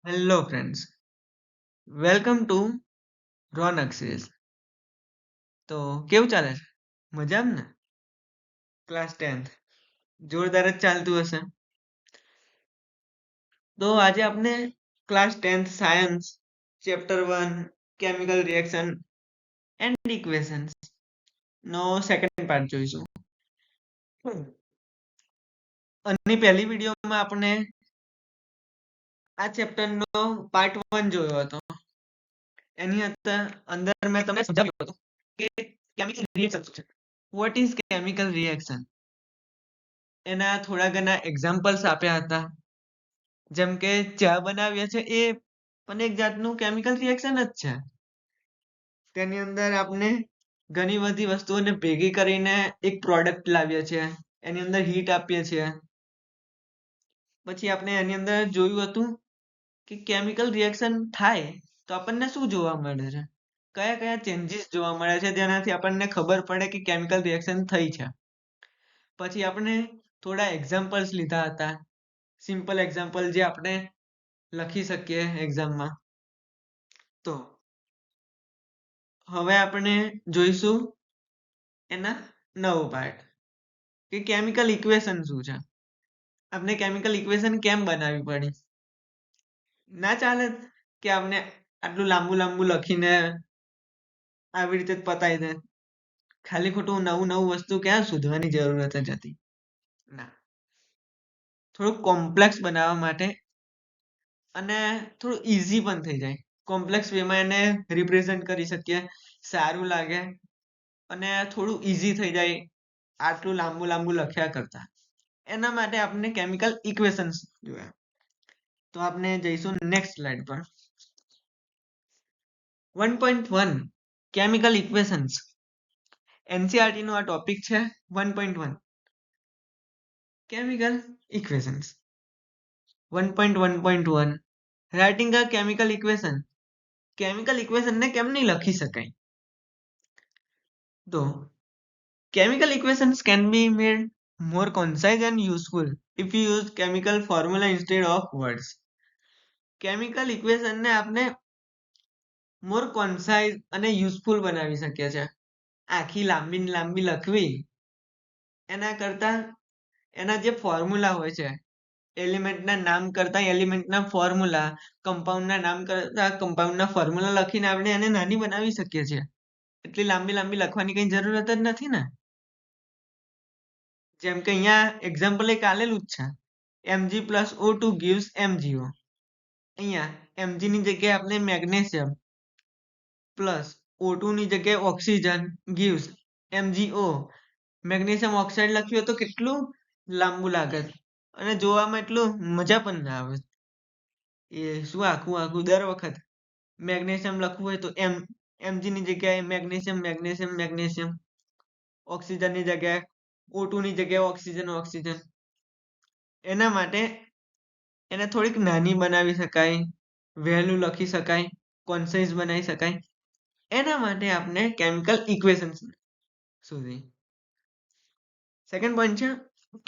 Hello friends, welcome to Ronak series. તો કેવું ચાલે છે? મજામાં ને? ક્લાસ 10th જોરદાર જ ચાલતું હશે. તો આજે આપણે class 10th science chapter 1 chemical reaction and equations નો સેકન્ડ પાર્ટ જોઈશું. અને પહેલી વિડીયોમાં આપણે આ ચેપ્ટરનો પાર્ટ 1 જોયો હતો. એની અંદર મેં તમને સમજાવ્યું હતું કે કેમિકલ રિએક્શન શું છે. What is chemical reaction? એના થોડા ઘણા એક્ઝામ્પલ્સ આપ્યા હતા. જેમ કે ચા બનાવીએ છે એ પણ એક જાતનું કેમિકલ રિએક્શન જ છે. તેની અંદર આપણે ઘણી બધી વસ્તુઓને ભેગી કરીને એક પ્રોડક્ટ લાવીએ છીએ. એની અંદર હીટ આપીએ છીએ. પછી આપણે એની અંદર જોયું હતું કે કેમિકલ રિએક્શન થાય તો આપણને શું જોવા મળે છે, કયા કયા ચેન્જીસ જોવા મળે છે જેનાથી આપણને ખબર પડે કે કેમિકલ રિએક્શન થઈ છે. પછી આપણે થોડા એક્ઝામ્પલ્સ લીધા હતા, સિમ્પલ એક્ઝામ્પલ જે આપણે લખી શકીએ એક્ઝામમાં. તો હવે આપણે જોઈશું એના નવો પાર્ટ કે કેમિકલ ઇક્વેશન શું છે. આપણે કેમિકલ ઇક્વેશન કેમ બનાવવી પડી? ના ચાલે કે આપણે આટલું લાંબુ લાંબુ લખીને આવી રીતે જ પતાવી દે. ખાલી ખોટું નવું નવું વસ્તુ ક્યાં શોધવાની જરૂરત જ હતી. ના, થોડુંક કોમ્પ્લેક્સ બનાવવા માટે અને થોડું ઈઝી પણ થઈ જાય. કોમ્પ્લેક્સ વેમાં એને રિપ્રેઝન્ટ કરી શકીએ, સારું લાગે અને થોડું ઈઝી થઈ જાય આટલું લાંબુ લાંબુ લખ્યા કરતા. એના માટે આપણે કેમિકલ ઇક્વેશન્સ જોયા. તો આપણે જઈશું નેક્સ્ટ સ્લાઇડ પર. 1.1 કેમિકલ ઇક્વેશન્સ. એનસીઈઆરટી નો આ ટોપિક છે. 1.1 કેમિકલ ઇક્વેશન્સ. 1.1.1 રાઇટિંગ અ કેમિકલ ઇક્વેશન. કેમિકલ ઇક્વેશન ને કેમ નહીં લખી શકાય? તો chemical equations can be made more concise and useful if you use chemical formula instead of words. chemical equation ને આપણે more concise અને useful બનાવી શકીએ છીએ. આખી લાંબી ને લાંબી લખવી એના કરતા એના જે ફોર્મ્યુલા હોય છે, એલિમેન્ટના નામ કરતા એલિમેન્ટના ફોર્મ્યુલા, કમ્પાઉન્ડના નામ કરતા કમ્પાઉન્ડના ફોર્મ્યુલા લખીને આપણે એને નાની બનાવી શકીએ છીએ. એટલી લાંબી લાંબી લખવાની કઈ જરૂરત જ નથી ને. જેમ કે અહીંયા એક્ઝામ્પલ એક આલેલું જ છે, Mg + O2 gives MgO. અહીંયા Mg ની જગ્યાએ આપણે મેગ્નેશિયમ પ્લસ O2 ની જગ્યાએ oxygen gives MgO. Magnesium oxide લખ્યું તો કેટલું લાંબુ લાગે અને જોવામાં એટલું મજા પણ ના આવે. એ શું આખું આખું દર વખત મેગ્નેશિયમ લખવું હોય તો Mg ની જગ્યાએ મેગ્નેશિયમ મેગ્નેશિયમ મેગ્નેશિયમ, ઓક્સિજન ની જગ્યાએ O2 ની જગ્યાએ ઓક્સિજન ઓક્સિજન. એના માટે એને થોડીક નાની બનાવી શકાય, વહેલું લખી શકાય, કોન્સાઇઝ બનાવી શકાય. એના માટે આપણે કેમિકલ ઇક્વેશન્સ શોધી. સેકન્ડ પોઈન્ટ છે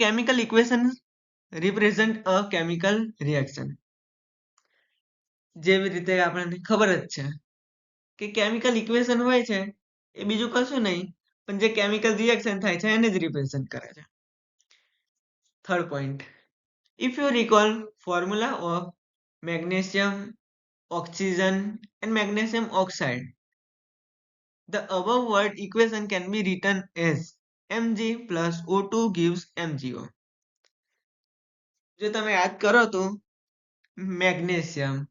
કેમિકલ ઇક્વેશન્સ રિપ્રેઝન્ટ અ કેમિકલ રિએક્શન. જેવી રીતે આપણને ખબર જ છે કે કેમિકલ ઇક્વેશન હોય છે એ બીજું કશું નહીં પણ જે કેમિકલ રિએક્શન થાય છે એને જ રિપ્રેઝન્ટ કરે છે. Third point, if you recall formula of magnesium, oxygen and magnesium oxide, the above word equation can be written as Mg plus O2 gives MgO. જો તમે યાદ કરો તો મેગ્નેશિયમ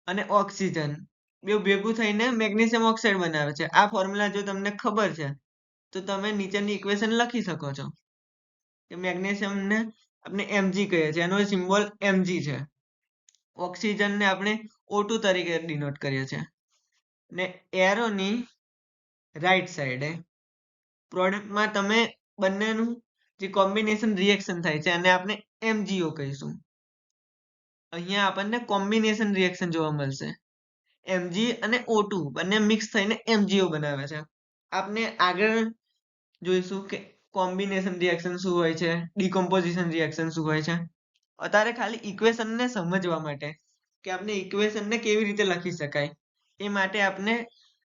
અને ઓક્સિજન બે ભેગું થઈને મેગ્નેશિયમ ઓક્સાઇડ બનાવે છે. આ ફોર્મ્યુલા જો તમને ખબર છે તો તમે નીચેની ઇક્વેશન લખી શકો છો કે મેગ્નેશિયમ ને આપણે Mg કહીએ છીએ, એનો સિમ્બોલ Mg છે. ઓક્સિજન ને આપણે O2 તરીકે ડિનોટ કરીએ છીએ ને એરોની રાઈટ સાઈડે પ્રોડક્ટમાં તમે બંનેનું જે કોમ્બિનેશન રિએક્શન થાય છે અને આપણે MgO કહીશું. અહીંયા આપણને કોમ્બિનેશન રિએક્શન જોવા મળશે. Mg અને O2 બંને મિક્સ થઈને MgO બનાવે છે. આપણે આગળ જોઈશું કે કોમ્બિનેશન રિએક્શન શું હોય છે, ડીકોમ્પોઝિશન રિએક્શન શું હોય છે. અત્યારે ખાલી ઇક્વેશનને સમજવા માટે કે આપણે ઇક્વેશન ને કેવી રીતે લખી શકાય એ માટે આપણે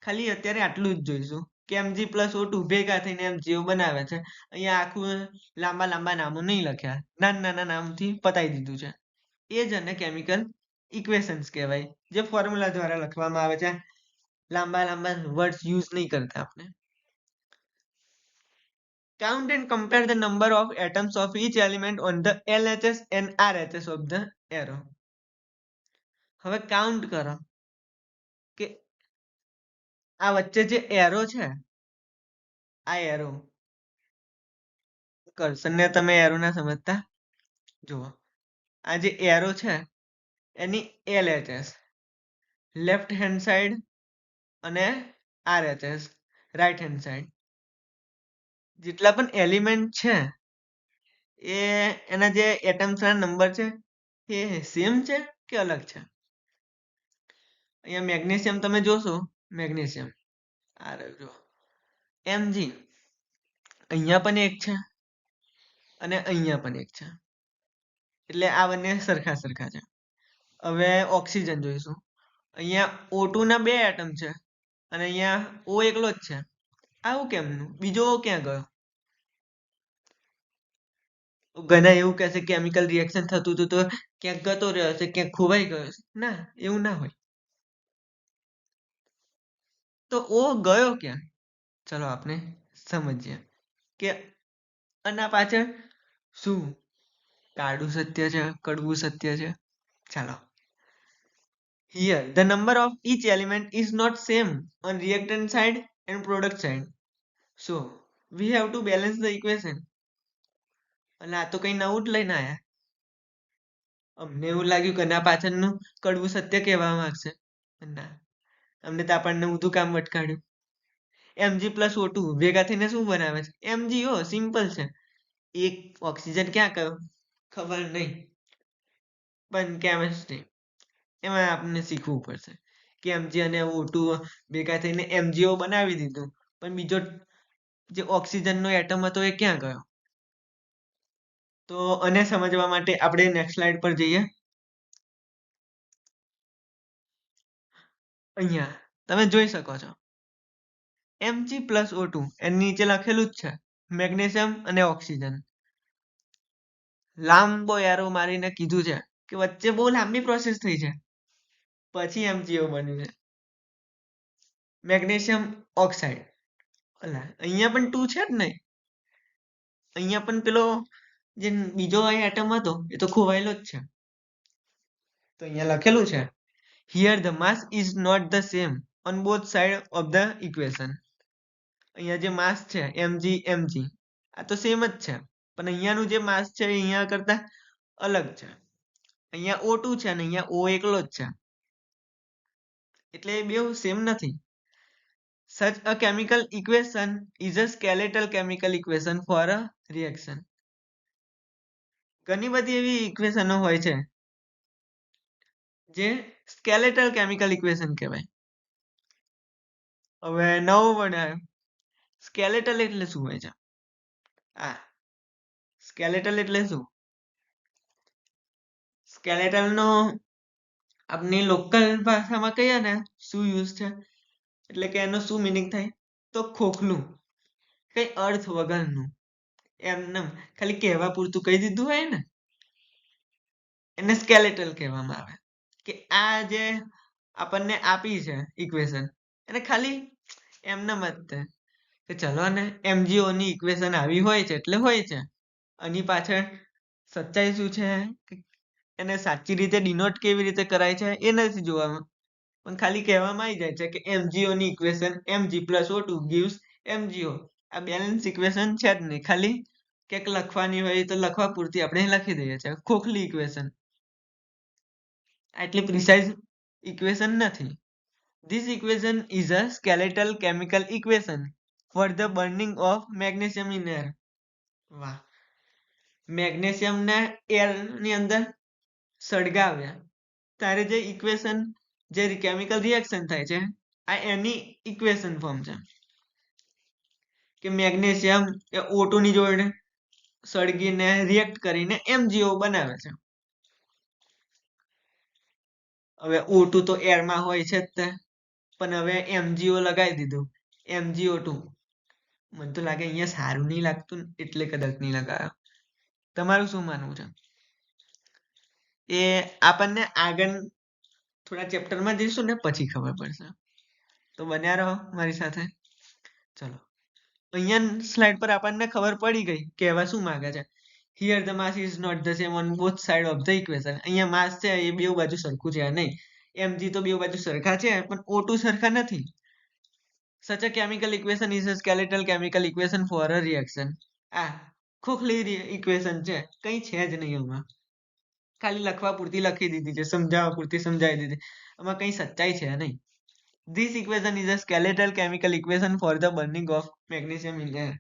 ખાલી અત્યારે આટલું જ જોઈશું કે Mg+O2 ભેગા થઈને MgO બનાવે છે. અહીંયા આખું લાંબા લાંબા નામો નહીં લખ્યા, નાના નાના નામથી પતાવી દીધું છે. એ જ અને કેમિકલ ઇક્વેશન્સ કહેવાય, જે ફોર્મ્યુલા દ્વારા લખવામાં આવે છે. લાંબા લાંબા વર્ડ્સ યુઝ નહીં કરતા આપણે. Count and compare the number of atoms of each element on the LHS and RHS of the arrow. હવે કાઉન્ટ કરો કે આ વચ્ચે જે એરો છે, આ એરો કર્સરને તમે એરો ના સમજતા જુઓ, આ જે એરો છે એની LHS લેફ્ટ હેન્ડ સાઈડ અને RHS રાઈટ હેન્ડ સાઈડ જેટલા પણ એલિમેન્ટ છે એ એના જે એટમ્સ ના નંબર છે એ સેમ છે કે અલગ છે. અહીંયા મેગ્નેશિયમ તમે જોશો, મેગ્નેશિયમ આ જો Mg અહીંયા પણ એક છે અને અહીંયા પણ એક છે, એટલે આ બંને સરખા સરખા છે. હવે ઓક્સિજન જોઈશું, અહીંયા O2 ના બે એટમ છે અને અહીંયા O એકલો જ છે. આવું કેમનું? બીજો O ક્યાં ગયો? ઘણા એવું કહેશે કેમિકલ રિએક્શન થતું હતું તો ક્યાંક ગતો રહ્યો છે, ક્યાંક ખોવાઈ ગયો છે. ના, એવું ના હોય. તો O ગયો ક્યાં? ચલો આપણે સમજીએ કે આના પાછળ શું કાળું સત્ય છે, કડવું સત્ય છે. ચાલો, here the number of each element is not same on reactant side and product side, so we have to balance the equation. અને આ તો કઈ નવું જ લઈને આયા. અમને એવું લાગ્યું કે ના પાછળનું કડવું સત્ય કહેવા માંગશે. ના, અમને તો આપણને ઊંધું કામ અટકાડ્યું. Mg+O2 ભેગા થઈને શું બનાવે છે? MgO. સિમ્પલ છે. એક ઓક્સિજન ક્યાં ગયો ખબર નહીં, પણ કેમિસ્ટ્રી એમાં આપણને શીખવું પડશે કે Mg અને O2 ભેગા થઈને MgO બનાવી દીધું, પણ બીજો જે ઓક્સિજનનો એટમ હતો એ ક્યાં ગયો? તો આને સમજવા માટે આપણે નેક્સ્ટ સ્લાઇડ પર જઈએ. અહીંયા તમે જોઈ શકો છો Mg+O2 એની નીચે લખેલું જ છે મેગ્નેશિયમ અને ઓક્સિજન. લાંબો એરો મારીને કીધું છે કે વચ્ચે બહુ લાંબી પ્રોસેસ થઈ છે, પછી MgO બન્યું છે. મેગ્નેશિયમ ઓક્સાઇડ, અહીંયા પણ 2 છે જ નહીં. અહીંયા પણ પેલો જે બીજો એટમ હતો એ તો ખોવાયેલો જ છે. તો અહીંયા લખેલું છે here the mass is not the same on both sides of the equation. અહીંયા જે માસ છે Mg આ તો સેમ જ છે, પણ અહીંયાનું જે માસ છે એ અહીંયા કરતા અલગ છે. અહીંયા O2 છે અને અહીંયા O એકલો જ છે, એટલે એ બેવ સેમ નથી. Such a chemical equation is a skeletal chemical equation for a reaction. ઘણી બધી એવી ઇક્વેશનો હોય છે જે સ્કેલેટલ કેમિકલ ઇક્વેશન કહેવાય. હવે નવો વર્ડ આવ્યો, સ્કેલેટલ એટલે શું હોય છે? આ સ્કેલેટલ એટલે શું? સ્કેલેટલનો આપની લોકલ ભાષામાં કહીએ ને શું યુઝ છે, એટલે કે એનો શું મિનિંગ થાય? તો ખોખલું, કઈ અર્થ વગરનું, એમને ખાલી કહેવા પૂરતું કહી દીધું હોય ને એને સ્કેલેટલ કહેવામાં આવે. કે આ જે આપણને આપી છે ઇક્વેશન એને ખાલી એમને મત કે ચલો ને MgO ની ઇક્વેશન આવી હોય છે એટલે હોય છે, આની પાછળ સચ્ચાઈ શું છે, એને સાચી રીતે ડિનોટ કેવી રીતે કરાય છે એ નથી જોવામાં, પણ ખાલી કહેવામાં આવી જાય છે કે MgO ની ઇક્વેશન Mg+O2 gives MgO. આ બેલેન્સ ઇક્વેશન છે જ નહીં, ખાલી ક્યાંક લખવાની હોય તો લખવા પૂરતી આપણે લખી દઈએ છીએ, ખોખલી ઇક્વેશન. આટલી પ્રિસાઇઝ ઇક્વેશન નથી. This equation is a skeletal chemical equation for the burning of magnesium in air. વાહ, મેગ્નેશિયમ ને એર ની અંદર સળગાવ્યા ત્યારે જે ઇક્વેશન, જે કેમિકલ રિએક્શન થાય છે આ એની ઇક્વેશન ફોર્મ છે કે મેગ્નેશિયમ એ O2 ની જોડે સળગીને રિએક્ટ કરીને MgO બનાવે છે. હવે O2 તો એરમાં હોય છે જ તે, પણ હવે MgO લગાવી દીધું, MgO2. મને તો લાગે અહીંયા સારું નહીં લાગતું ને એટલે કદાચ નહીં લગાવ્યો. તમારું શું માનવું છે? એ આપણને આગળ થોડા ચેપ્ટરમાં જઈશું ને પછી ખબર પડશે. તો બન્યા રહો મારી સાથે. ચલો, અહીંયા સ્લાઇડ પર આપણને ખબર પડી ગઈ કહેવા શું માંગે છે. Here the mass is not the same on both side of the equation. અહીંયા માસ છે એ બે બાજુ સરખું છે નહીં. Mg તો બે બાજુ સરખા છે પણ O2 સરખા નથી. Such a chemical equation is a skeletal chemical equation for a reaction. આ ખોખલી ઇક્વેશન છે, કઈ છે જ નહીં એમાં. ખાલી લખવા પૂરતી લખી દીધી છે, સમજાવવા પૂરતી સમજાવી દીધી, આમાં કઈ સચ્ચાઈ છે નહીં. This equation is a skeletal chemical equation for the burning of magnesium in air.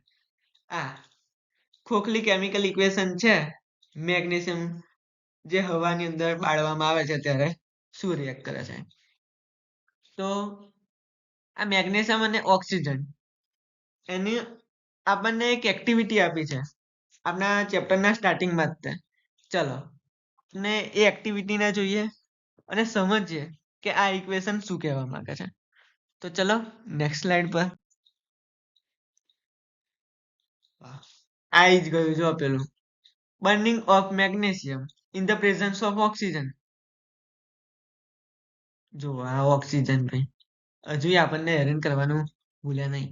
આ ખોખલી કેમિકલ ઇક્વેશન છે મેગ્નેશિયમ જે હવાની અંદર બાળવામાં આવે છે ત્યારે શું રિએક્ટ કરે છે. તો આ મેગ્નેશિયમ અને ઓક્સિજન એની આપણને એક એક્ટિવિટી આપી છે આપણા ચેપ્ટરના સ્ટાર્ટિંગમાં જ. ચલો ને એ એક્ટિવિટીને જોઈએ અને સમજીએ કે આ ઇક્વેશન શું કહેવા માંગે છે. તો ચલો નેક્સ્ટ સ્લાઇડ પર. આ જ ગયું જો પેલું burning of magnesium in the presence of oxygen. જો આ ઓક્સિજન ભાઈ હજુ આપણને હેરાન કરવાનું ભૂલ્યા નહીં.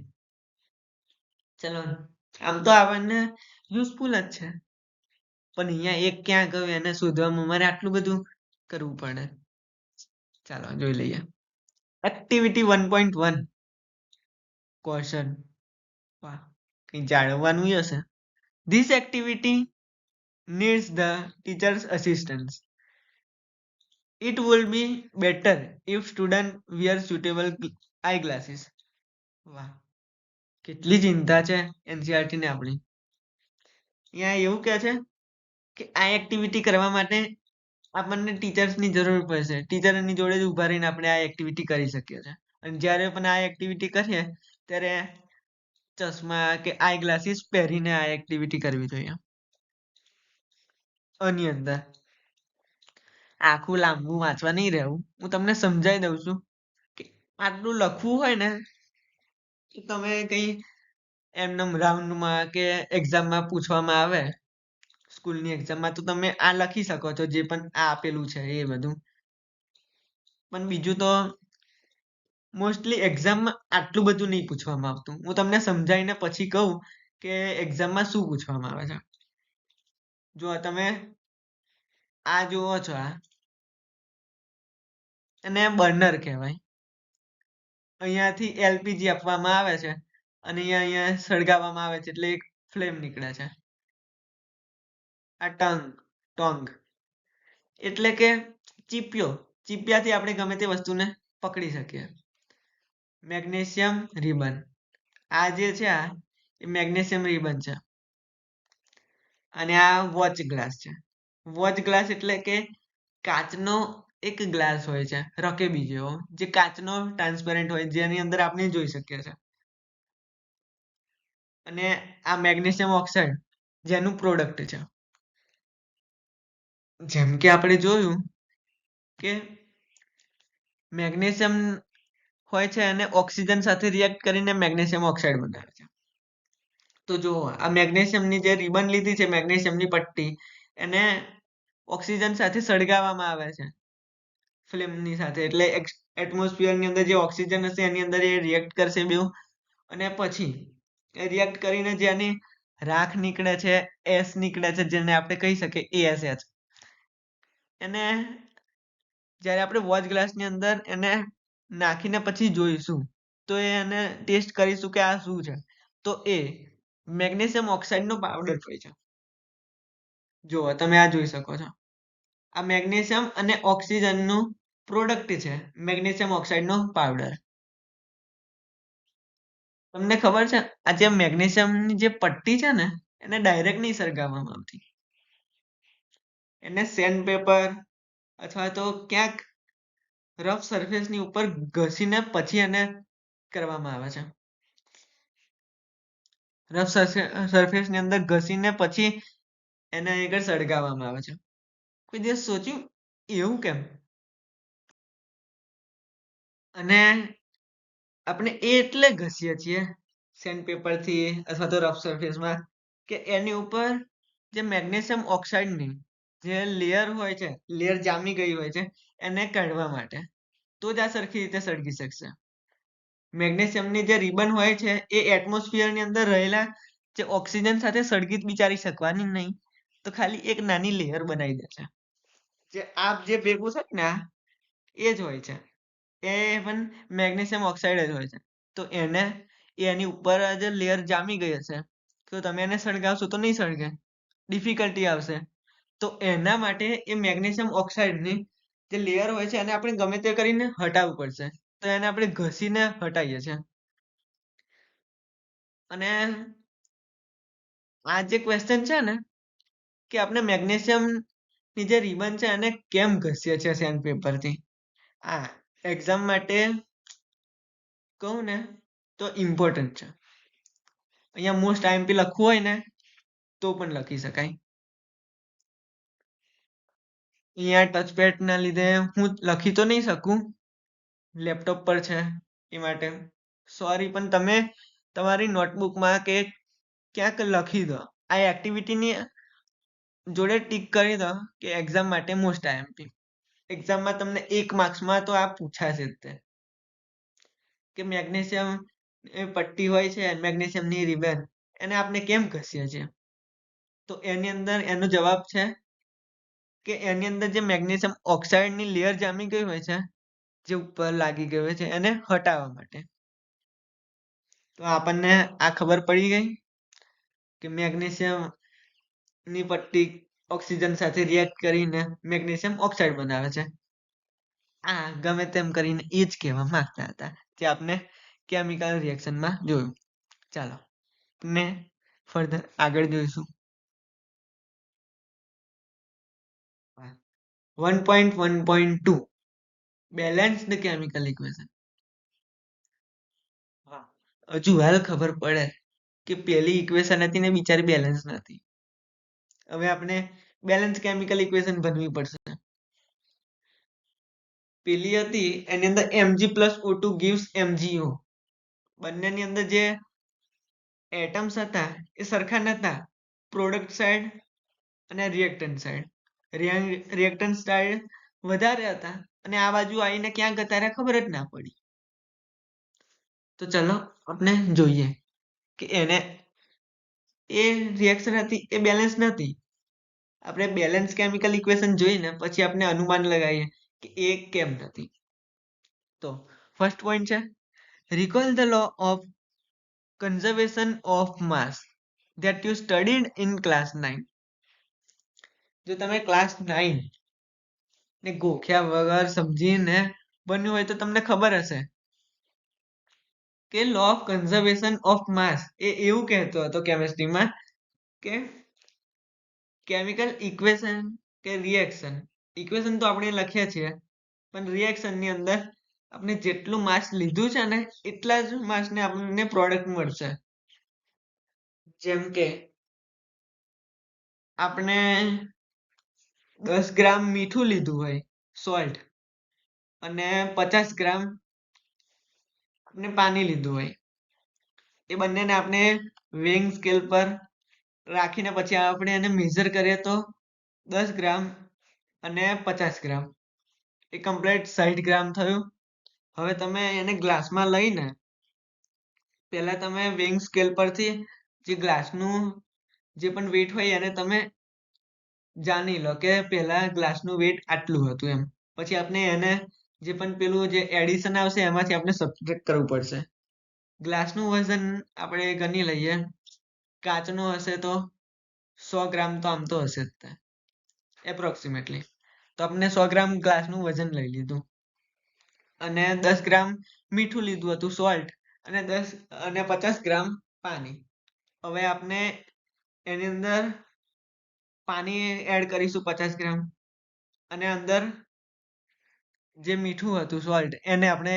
ચલો આમ તો આપણને યુઝફુલ જ છે પણ અહીંયા એક ક્યાં ગયું એને શોધવામાં મારે આટલું બધું કરવું પડે. ચાલો જોઈ લઈએ. Activity 1.1 question. વાહ, કઈ જાણવાનું હશે. This activity needs the teacher's assistance. It will be better if student wear suitable eyeglasses. વાહ, કેટલી ચિંતા છે NCERT ને આપણી. અહીંયા એવું કહે છે કે આ એક્ટિવિટી કરવા માટે આપણને ટીચર્સની જરૂર પડશે. ટીચરની જોડે જ ઊભા રહીને આપણે આ એક્ટિવિટી કરી શકીએ છીએ. અને જ્યારે પણ આ એક્ટિવિટી કરીએ ત્યારે ચશ્મા કે આઈ ગ્લાસીસ પહેરીને આ એક્ટિવિટી કરવી જોઈએ. આની અંદર આખું લાંબુ વાંચવા નહીં રહેવું, હું તમને સમજાવી દઉં છું કે આટલું લખવું હોય ને તો તમે કઈ એમને રાઉન્ડમાં કે એક્ઝામમાં પૂછવામાં આવે સ્કૂલની એક્ઝામમાં તો તમે આ લખી શકો છો જે પણ આ આપેલું છે એ બધું. પણ બીજું તો મોસ્ટલી એક્ઝામમાં આટલું બધું નહીં પૂછવામાં આવતું. હું તમને સમજાવીને પછી કહું કે એક્ઝામમાં શું પૂછવામાં આવે છે. જો તમે આ જુઓ છો, આ એને બર્નર કહેવાય. અહીંયાથી LPG આપવામાં આવે છે અને અહીંયા સળગાવવામાં આવે છે એટલે એક ફ્લેમ નીકળે છે. આ ટોંગ એટલે કે ચીપિયો. ચીપિયાથી આપણે ગમે તે વસ્તુને પકડી શકીએ. Magnesium ribbon. આ જે છે આ એ મેગ્નેશિયમ રિબન છે. અને આ વોચ ગ્લાસ છે. વોચ ગ્લાસ એટલે કે કાચનો એક ગ્લાસ હોય છે રકેબી જેવો, જે કાચનો ટ્રાન્સપેરન્ટ હોય જેની અંદર આપણે જોઈ શકીએ છીએ. અને આ મેગ્નેશિયમ ઓક્સાઇડ જેનું પ્રોડક્ટ છે. જેમ કે આપણે જોયું કે મેગ્નેશિયમ હોય છે અને ઓક્સિજન સાથે રિએક્ટ કરીને મેગ્નેશિયમ ઓક્સાઇડ બનાવે છે. તો જો આ મેગ્નેશિયમની જે રિબન લીધી છે, મેગ્નેશિયમની પટ્ટી, એને ઓક્સિજન સાથે સળગાવવામાં આવે છે ફિલ્મની સાથે. એટલે એટમોસ્ફિયરની અંદર જે ઓક્સિજન હશે એની અંદર એ રિએક્ટ કરશે બેઉ અને પછી એ રિએક્ટ કરીને જેની રાખ નીકળે છે, એસ નીકળે છે, જેને આપણે કહી શકીએ ASH. એને જ્યારે આપણે વોચ ગ્લાસની અંદર એને નાખીને પછી જોઈશું તો એને ટેસ્ટ કરીશું કે આ શું છે, તો એ મેગ્નેશિયમ ઓક્સાઇડનો પાવડર હોય છે. જો તમે આ જોઈ શકો છો, આ મેગ્નેશિયમ અને ઓક્સિજનનું પ્રોડક્ટ છે મેગ્નેશિયમ ઓક્સાઇડનો પાવડર. તમને ખબર છે આ જે મેગ્નેશિયમની જે પટ્ટી છે ને એને ડાયરેક્ટ નહીં સળગાવવામાં આવતી. એને સેન્ડ પેપર અથવા તો ક્યાંક રફ સરફેસની ઉપર ઘસીને પછી એને કરવામાં આવે છે. રફ સરફેસની અંદર ઘસીને પછી એને આગળ સળગાવવામાં આવે છે. કોઈ દિવસ સોચ્યું એવું કેમ? અને આપણે એ એટલે ઘસીએ છીએ સેન્ડ પેપરથી અથવા તો રફ સરફેસમાં કે એની ઉપર જે મેગ્નેશિયમ ઓક્સાઇડની જે લેયર હોય છે, લેયર જામી ગઈ હોય છે, એને કાઢવા માટે. તો જ આ સરખી રીતે સળગી શકશે. મેગ્નેશિયમની જે રિબન હોય છે એ એટમોસ્ફિયરની અંદર રહેલા જે ઓક્સિજન સાથે સળગી બિચારી શકવાની નહીં, તો ખાલી એક નાની લેયર બનાવી દે છે. જે આ જે ભેગું છે ને એ જ હોય છે, એ પણ મેગ્નેશિયમ ઓક્સાઇડ જ હોય છે. તો એની ઉપર જે લેયર જામી ગઈ હશે તો તમે એને સળગાવશો તો નહીં સળગે, ડિફિકલ્ટી આવશે. તો એના માટે એ મેગ્નેશિયમ ઓક્સાઇડની જે લેયર હોય છે એને આપણે ગમે તે કરીને હટાવવું પડશે. તો એને આપણે ઘસીને હટાવીએ છીએ. અને આ જે ક્વેશ્ચન છે ને કે આપણે મેગ્નેશિયમ ની જે રિબન છે એને કેમ ઘસીએ છીએ સેન્ડ પેપરથી, આ એક્ઝામ માટે કહું ને તો ઇમ્પોર્ટન્ટ છે. અહીંયા મોસ્ટ આઈએમપી લખવું હોય ને તો પણ લખી શકાય. અહીંયા ટચપેડ ના લીધે હું લખી તો નહીં શકું, લેપટોપ પર છે એ માટે સોરી, પણ તમે તમારી નોટબુકમાં કે ક્યાંક લખી દો, આ એક્ટિવિટીની જોડે ટીક કરી દો કે એક્ઝામ માટે મોસ્ટ આઈએમપી. એક્ઝામમાં તમને 1 માર્ક્સમાં તો આ પૂછાશે જ તે કે મેગ્નેશિયમ પટ્ટી હોય છે, મેગ્નેશિયમની રિબન, એને આપણે કેમ ઘસીએ છીએ. તો એની અંદર એનો જવાબ છે કે એની અંદર જે મેગ્નેશિયમ ઓક્સાઇડની લેયર જામી ગઈ હોય છે, જે ઉપર લાગી ગઈ હોય છે, એને હટાવવા માટે. તો આપણને આ ખબર પડી ગઈ કે મેગ્નેશિયમ ની પટ્ટી ઓક્સિજન સાથે રિએક્ટ કરીને મેગ્નેશિયમ ઓક્સાઇડ બનાવે છે. આ ગમે તેમ કરીને એ જ કહેવા માંગતા હતા જે આપણે કેમિકલ રિએક્શનમાં જોયું. ચાલો ને ફર્ધર આગળ જોઈશું. 1.1.2 બેલેન્સ્ડ કેમિકલ ઇક્વેશન. હજુ હાલ ખબર પડે કે પેલી ઇક્વેશન હતી ને બિચારી બેલેન્સ નથી. હવે આપણે બેલેન્સ કેમિકલ ઇક્વેશન બનવી પડશે. પેલી હતી એની અંદર Mg+O2 gives MgO. બંનેની અંદર જે એટમ્સ હતા એ સરખા નતા, પ્રોડક્ટ સાઈડ અને રિએક્ટન્ટ સાઈડ. રિએક્ટન્ટ સાઈડ વધારે હતા અને આ બાજુ આવીને ક્યાં જતા રહ્યા ખબર જ ના પડી. તો ચલો આપણે જોઈએ કે એને એ રિએક્શન હતી એ બેલેન્સ નથી. આપણે બેલેન્સ કેમિકલ ઇક્વેશન જોઈને પછી આપણે અનુમાન લગાવીએ કે એ કેમ નથી. તો ફર્સ્ટ પોઈન્ટ છે recall the law of conservation of mass that you studied in class 9. જો તમે ક્લાસ 9 ને ગોખ્યા વગર સમજીને બન્યું હોય તો તમને ખબર હશે કે law of conservation of mass એ એવું કહેતો હતો કેમિસ્ટ્રીમાં કે કેમિકલ ઇક્વેશન કે રિએક્શન, ઇક્વેશન તો આપણે લખ્યા છીએ પણ રિએક્શન ની અંદર આપણે જેટલું માસ લીધું છે ને એટલા જ માસને આપણને પ્રોડક્ટ મળશે. જેમ કે આપણે 10 ગ્રામ મીઠું લીધું હોય, સોલ્ટ, અને 50 ગ્રામ આપણે પાણી લીધું હોય, એ બંનેને આપણે વેઇંગ સ્કેલ પર રાખીને પછી આપણે એને મેઝર કરીએ તો 10 ગ્રામ અને 50 ગ્રામ એ કમ્પ્લીટ 60 ગ્રામ થયું. હવે તમે એને ગ્લાસમાં લઈને પહેલા તમે વેઇંગ સ્કેલ પરથી જે ગ્લાસનું જે પણ વેટ હોય એને તમે જાણી લો કે પહેલા ગ્લાસનું વેટ આટલું હતું એમ. પછી આપણે એને જે પણ પેલું જે એડિશન આવશે એમાંથી આપણે સબટ્રેક્ટ કરવું પડશે. ગ્લાસનું વજન આપણે ગણી લઈએ, કાચનું હશે તો 100 ગ્રામ તો આમ તો હશે જ એપ્રોક્સિમેટલી. તો આપણે 100 ગ્રામ ગ્લાસનું વજન લઈ લીધું અને 10 ગ્રામ મીઠું લીધું હતું, સોલ્ટ, અને 50 ગ્રામ પાણી. હવે આપણે એની અંદર પાણી એડ કરીશું 50 ગ્રામ અને અંદર જે મીઠું હતું, સોલ્ટ, એને આપણે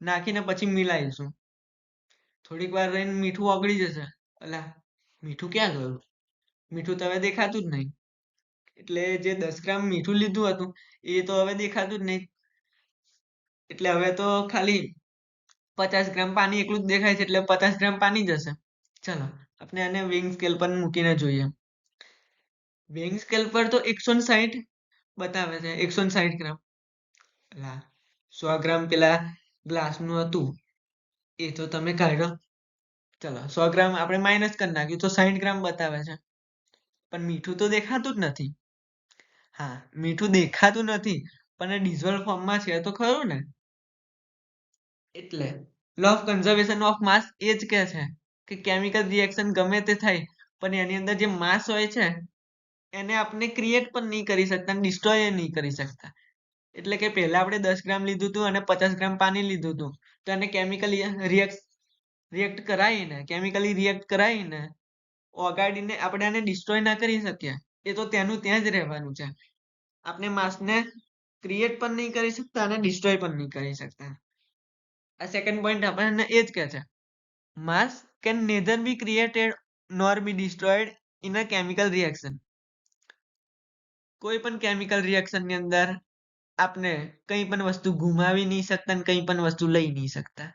નાખીને પછી મિલાઈશું. થોડીક વાર રહીને મીઠું ઓગળી જશે. અલા, મીઠું ક્યાં ગયું? મીઠું તો હવે દેખાતું જ નહીં. એટલે જે 10 ગ્રામ મીઠું લીધું હતું એ તો હવે દેખાતું જ નહીં. એટલે હવે તો ખાલી 50 ગ્રામ પાણી એકલું જ દેખાય છે એટલે 50 ગ્રામ પાણી જ હશે. ચલો આપણે આને વેઇંગ સ્કેલ પર મૂકીને જોઈએ. વેઇંગ સ્કેલ પર તો 160 બતાવે છે, 160 ગ્રામ. અલા 100 ગ્રામ પેલા ગ્લાસનું હતું એ તો તમે કાઢો. ચલો 100 ગ્રામ આપણે માઇનસ કરી નાખ્યું તો 60 ગ્રામ બતાવે છે. પણ મીઠું તો દેખાતું જ નથી. હા, મીઠું દેખાતું નથી પણ ડિઝોલ્વ ફોર્મમાં છે તો ખરું ને. એટલે law of conservation of mass એ જ કહે છે કે કેમિકલ રિએક્શન ગમે તે થાય પણ એની અંદર જે માસ હોય છે એને આપણે ક્રિએટ પણ નહીં કરી શકતા, ડિસ્ટ્રોય નહીં કરી શકતા. એટલે કે પહેલા આપણે 10 ગ્રામ લીધું હતું અને 50 ગ્રામ પાણી લીધું હતું તો એને કેમિકલી રિએક્ટ કરાવીને કેમિકલી રિએક્ટ કરાવીને ઓગાડીને આપણે આને ડિસ્ટ્રોય ના કરી શકીએ. એ તો ત્યાંનું ત્યાં જ રહેવાનું છે. આપણે માસને ક્રિએટ પણ નહીં કરી શકતા અને ડિસ્ટ્રોય પણ નહીં કરી શકતા. આ સેકન્ડ પોઈન્ટ આપણને એ જ કહે છે mass can neither be created nor be destroyed in a chemical reaction. કોઈ પણ કેમિકલ રિએક્શન ની અંદર આપણે કંઈ પણ વસ્તુ ગુમાવી નહીં શકતા અને કંઈ પણ વસ્તુ લઈ નહીં શકતા.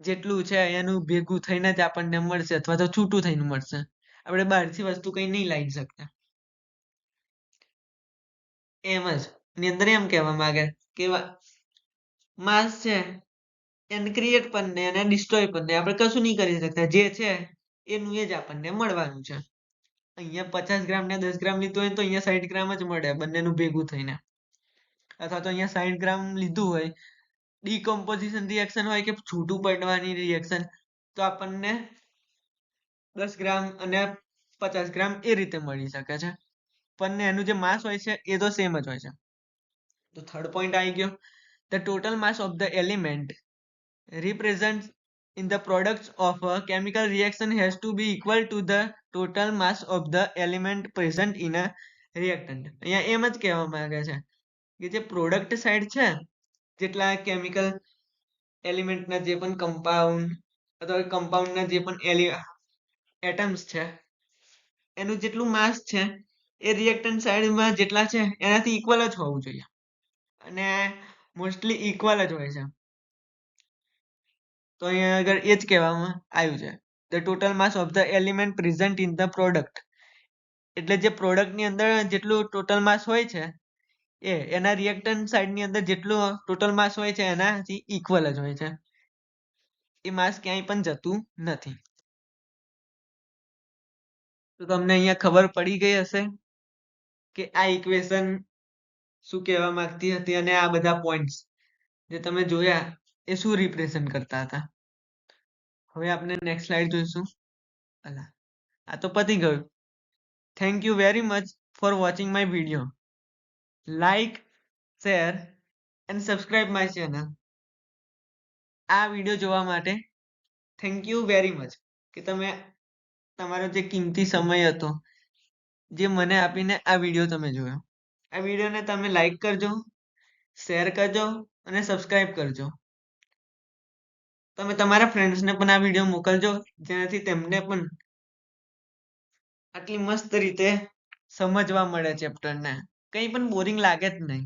જેટલું છે એનું ભેગું થઈને જ આપણને મળશે અથવા તો છૂટું થઈને મળશે. આપણે બહારથી વસ્તુ કંઈ નહીં લાવી શકતા. એમ જ એની અંદર એમ કહેવા માંગે કે માસ છે એને ક્રિએટ પણ ને એને ડિસ્ટ્રોય પણ ને આપણે કશું નહીં કરી શકતા. જે છે એનું એ જ આપણને મળવાનું છે. અહીંયા 50 ગ્રામ ને 10 ગ્રામ લીધું હોય તો અહીંયા 60 ગ્રામ જ મળે બંનેનું ભેગું થઈને. અથવા તો અહીંયા 60 ગ્રામ લીધું હોય ડીકોમ્પોઝિશન રિએક્શન હોય કે છૂટું પડવાની રિએક્શન તો આપણને 10 ગ્રામ અને 50 ગ્રામ એ રીતે મળી શકે છે. પણ એનું જે માસ હોય છે એ તો સેમ જ હોય છે. તો થર્ડ પોઈન્ટ આવી ગયો the total mass of the element represents in the products of a chemical reaction has to be equal to the total mass of the element present in a reactant. અહીંયા એમ જ કહેવા માંગે છે કે જે product side છે જેટલા chemical એલિમેન્ટના જે પણ કમ્પાઉન્ડ અથવા કમ્પાઉન્ડના જે પણ એટમ્સ છે એનું જેટલું માસ છે એ રિએક્ટન્ટ સાઈડમાં જેટલા છે એનાથી ઇક્વલ જ હોવું જોઈએ અને મોસ્ટલી ઇક્વલ જ હોય છે. તો અહીંયા આગળ એ જ કહેવામાં આવ્યું છે the total mass of the element present in the product. એટલે જે પ્રોડક્ટની અંદર જેટલું ટોટલ માસ હોય છે એના રિએક્ટન્ટ સાઈડની અંદર જેટલું ટોટલ માસ હોય છે એનાથી ઇક્વલ જ હોય છે. એ માસ ક્યાંય પણ જતું નથી. તો તમને અહીંયા ખબર પડી ગઈ હશે કે આ ઇક્વેશન શું કહેવા માંગતી હતી અને આ બધા પોઈન્ટ્સ જે તમે જોયા એ શું રિપ્રેઝન્ટ કરતા હતા. હવે આપણે નેક્સ્ટ સ્લાઇડ જોઈશું. અલા આ તો પતી ગયું. Thank you very much for watching my video. Like, share and subscribe my channel. આ વિડીયો જોવા માટે થેન્ક યુ વેરી મચ કે તમે તમારો જે કિંમતી સમય હતો જે મને આપીને આ વિડીયો તમે જોયો. આ વિડીયોને તમે લાઈક કરજો, શેર કરજો અને સબસ્ક્રાઇબ કરજો. તમે તમારા ફ્રેન્ડ્સને પણ આ વિડીયો મોકલજો જેનાથી તેમને પણ આટલી મસ્ત રીતે સમજવા મળે ચેપ્ટરને. કંઈ પણ બોરિંગ લાગે જ નહીં.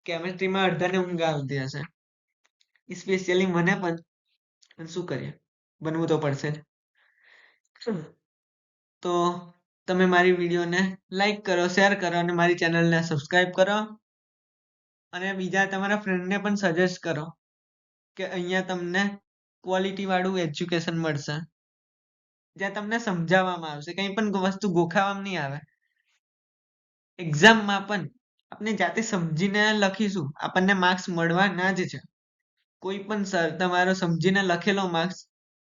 કેમિસ્ટ્રીમાં અડધાને ઊંઘ આવતી હશે સ્પેશિયલી મને પણ શું કરીએ બનવું તો પડશે જ. તો તમે મારી વિડીયોને લાઈક કરો, શેર કરો અને મારી ચેનલને સબસ્ક્રાઇબ કરો અને બીજા તમારા ફ્રેન્ડને પણ સજેસ્ટ કરો કે અહીંયા તમને ક્વોલિટી વાળું એજ્યુકેશન મળશે જ્યાં તમને સમજાવવામાં આવશે, કંઈ પણ વસ્તુ ગોખાવામાં નહીં આવે. એક્ઝામમાં પણ આપણે જાતે સમજીને લખીશું આપણને માર્ક્સ મળવાના જ છે. કોઈ પણ સર તમારો સમજીને લખેલો માર્ક્સ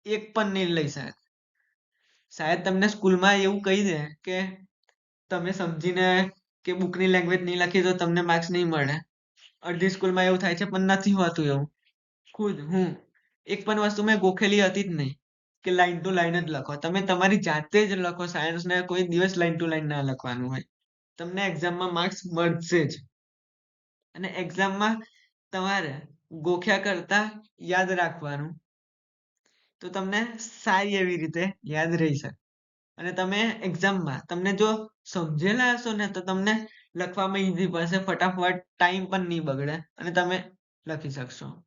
એક પણ નહીં લઈ શકે. શાયદ તમને સ્કૂલમાં એવું કહી દે કે તમે સમજીને કે બુકની લેંગ્વેજ નહીં લખી તો તમને માર્ક્સ નહીં મળે. અડધી સ્કૂલમાં એવું થાય છે પણ નથી હોતું એવું. ખુદ હું એક પણ વસ્તુ મેં ગોખેલી હતી જ નહીં કે લાઈન ટુ લાઈન જ લખો. તમે તમારી જાતે જ લખો. સાયન્સને કોઈ દિવસ લાઈન ટુ લાઈન ના લખવાનું હોય. તમને એક્ઝામમાં માર્ક્સ મળશે જ. અને એક્ઝામમાં તમારે ગોખ્યા કરતા યાદ રાખવાનું તો તમને સારી એવી રીતે યાદ રહી શકે. અને તમે એક્ઝામમાં તમને જો સમજેલા હશો ને તો તમને લખવામાં ઈઝી પડશે. ફટાફટ ટાઈમ પણ નહીં બગડે અને તમે લખી શકશો.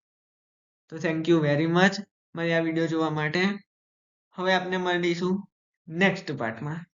તો થેન્ક યુ વેરી મચ મારી આ વિડીયો જોવા માટે. હવે આપણે મળીશું નેક્સ્ટ પાર્ટમાં.